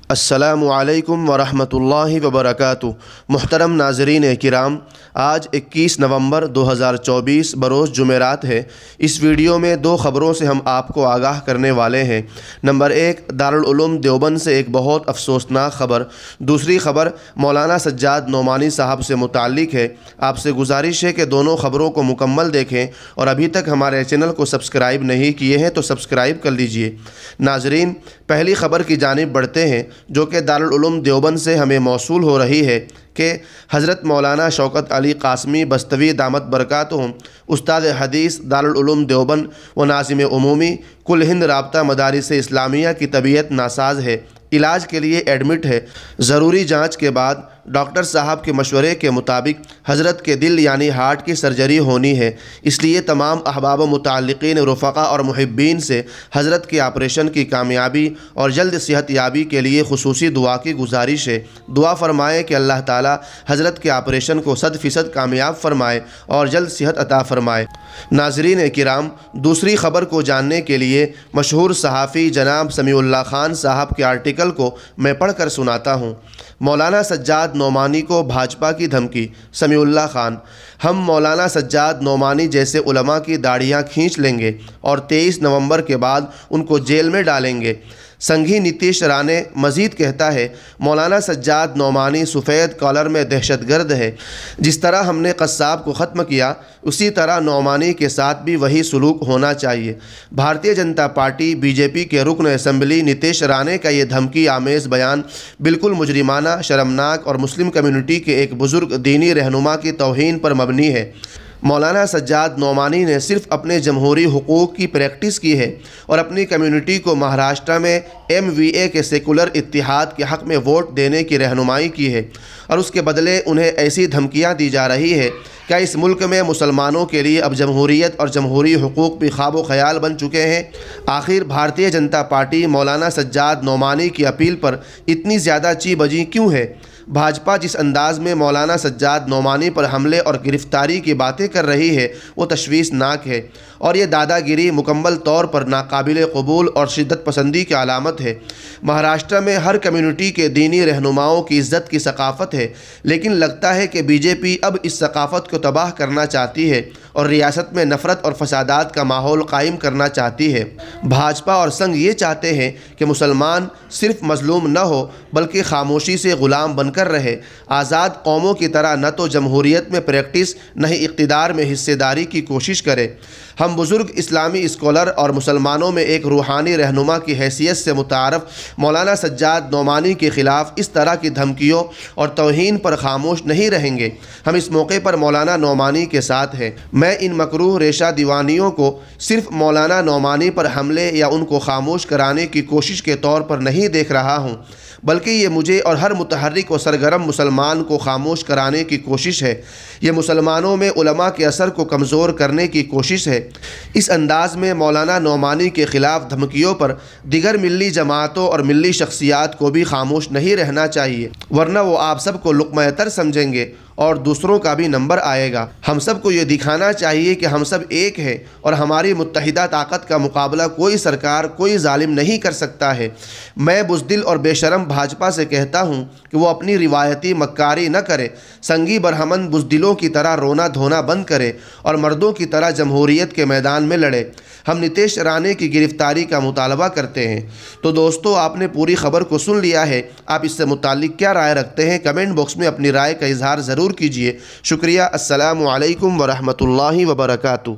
السلام علیکم ورحمۃ اللہ وبرکاتہ۔ محترم ناظرین کرام، آج 21 نومبر 2024 بروز جمعرات ہے۔ اس ویڈیو میں دو خبروں سے ہم آپ کو آگاہ کرنے والے ہیں۔ نمبر 1، دارالعلوم دیوبند سے ایک بہت افسوسناک خبر۔ دوسری خبر مولانا سجاد نعمانی صاحب سے متعلق ہے۔ آپ سے گزارش ہے کہ دونوں خبروں کو مکمل دیکھیں، اور ابھی تک ہمارے چینل کو سبسکرائب نہیں کیے ہیں تو سبسکرائب کر لیجئے۔ ناظرین، پہلی خبر کی جانب بڑھتے ہیں، جو کہ دارالعلوم دیوبند سے ہمیں موصول ہو رہی ہے کہ حضرت مولانا شوکت علی قاسمی بستوی دامت برکاتہم، استاد حدیث دارالعلوم دیوبند و ناظم عمومی کل ہند رابطہ مدارس اسلامیہ کی طبیعت ناساز ہے، علاج کے لیے ایڈمٹ ہے۔ ضروری جانچ کے بعد ڈاکٹر صاحب کے مشورے کے مطابق حضرت کے دل یعنی ہارٹ کی سرجری ہونی ہے۔ اس لیے تمام احباب و متعلقین، رفقا اور محبین سے حضرت کے آپریشن کی کامیابی اور جلد صحت یابی کے لیے خصوصی دعا کی گزارش ہے۔ دعا فرمائے کہ اللہ تعالی حضرت کے آپریشن کو 100% کامیاب فرمائے اور جلد صحت عطا فرمائے۔ ناظرین کرام، دوسری خبر کو جاننے کے لیے مشہور صحافی جناب سمیع اللہ خان صاحب کے آرٹیکل کو میں پڑھ کر سناتا ہوں۔ مولانا سجاد نعمانی کو بھاجپا کی دھمکی۔ سمیع اللہ خان: ہم مولانا سجاد نعمانی جیسے علماء کی داڑھیاں کھینچ لیں گے اور 23 نومبر کے بعد ان کو جیل میں ڈالیں گے۔ سنگھی نتیش رانے مزید کہتا ہے، مولانا سجاد نعمانی سفید کالر میں دہشت گرد ہے۔ جس طرح ہم نے قصاب کو ختم کیا، اسی طرح نعمانی کے ساتھ بھی وہی سلوک ہونا چاہیے۔ Bharatiya Janata party B J پی کے رکن اسمبلی نتیش رانے کا یہ دھمکی آمیز بیان بالکل مجرمانہ، شرمناک اور مسلم کمیونٹی کے ایک بزرگ دینی رہنما کی توہین پر مبنی ہے۔ مولانا سجاد نعمانی نے صرف اپنے جمہوری حقوق کی پریکٹس کی ہے اور اپنی کمیونٹی کو مہاراشٹر میں MVA کے سیکولر اتحاد کے حق میں ووٹ دینے کی رہنمائی کی ہے، اور اس کے بدلے انہیں ایسی دھمکیاں دی جا رہی ہے۔ کیا اس ملک میں مسلمانوں کے لیے اب جمہوریت اور جمہوری حقوق بھی خواب و خیال بن چکے ہیں؟ آخر بھارتیہ جنتا پارٹی مولانا سجاد نعمانی کی اپیل پر اتنی زیادہ چی بجی کیوں ہے؟ بھاجپا جس انداز میں مولانا سجاد نعمانی پر حملے اور گرفتاری کی باتیں کر رہی ہے، وہ تشویشناک ہے، اور یہ دادا گیری مکمل طور پر ناقابل قبول اور شدت پسندی کی علامت ہے۔ مہاراشٹر میں ہر کمیونٹی کے دینی رہنماؤں کی عزت کی ثقافت ہے، لیکن لگتا ہے کہ بی جے پی اب اس ثقافت کو تباہ کرنا چاہتی ہے اور ریاست میں نفرت اور فسادات کا ماحول قائم کرنا چاہتی ہے۔ بھاجپا اور سنگھ یہ چاہتے ہیں کہ مسلمان صرف مظلوم نہ ہو بلکہ خاموشی سے غلام بن کر رہے، آزاد قوموں کی طرح نہ تو جمہوریت میں پریکٹس نہ ہی اقتدار میں حصے داری کی کوشش کرے۔ ہم بزرگ اسلامی اسکالر اور مسلمانوں میں ایک روحانی رہنما کی حیثیت سے متعارف مولانا سجاد نعمانی کے خلاف اس طرح کی دھمکیوں اور توہین پر خاموش نہیں رہیں گے۔ ہم اس موقع پر مولانا نعمانی کے ساتھ ہیں۔ میں ان مکروہ ریشہ دیوانیوں کو صرف مولانا نعمانی پر حملے یا ان کو خاموش کرانے کی کوشش کے طور پر نہیں دیکھ رہا ہوں، بلکہ یہ مجھے اور ہر متحرک و سرگرم مسلمان کو خاموش کرانے کی کوشش ہے۔ یہ مسلمانوں میں علماء کے اثر کو کمزور کرنے کی کوشش ہے۔ اس انداز میں مولانا نعمانی کے خلاف دھمکیوں پر دیگر ملی جماعتوں اور ملی شخصیات کو بھی خاموش نہیں رہنا چاہیے، ورنہ وہ آپ سب کو لقمہ تر سمجھیں گے اور دوسروں کا بھی نمبر آئے گا۔ ہم سب کو یہ دکھانا چاہیے کہ ہم سب ایک ہیں اور ہماری متحدہ طاقت کا مقابلہ کوئی سرکار، کوئی ظالم نہیں کر سکتا ہے۔ میں بزدل اور بے شرم بھاجپا سے کہتا ہوں کہ وہ اپنی روایتی مکاری نہ کرے، سنگی برہمن بزدلوں کی طرح رونا دھونا بند کرے اور مردوں کی طرح جمہوریت کے میدان میں لڑے۔ ہم نتیش رانے کی گرفتاری کا مطالبہ کرتے ہیں۔ تو دوستو، آپ نے پوری خبر کو سن لیا ہے۔ آپ اس سے متعلق کیا رائے رکھتے ہیں؟ کمنٹ باکس میں اپنی رائے کا اظہار ضرور کیجیے۔ شکریہ۔ السلام علیکم ورحمۃ اللہ وبرکاتہ۔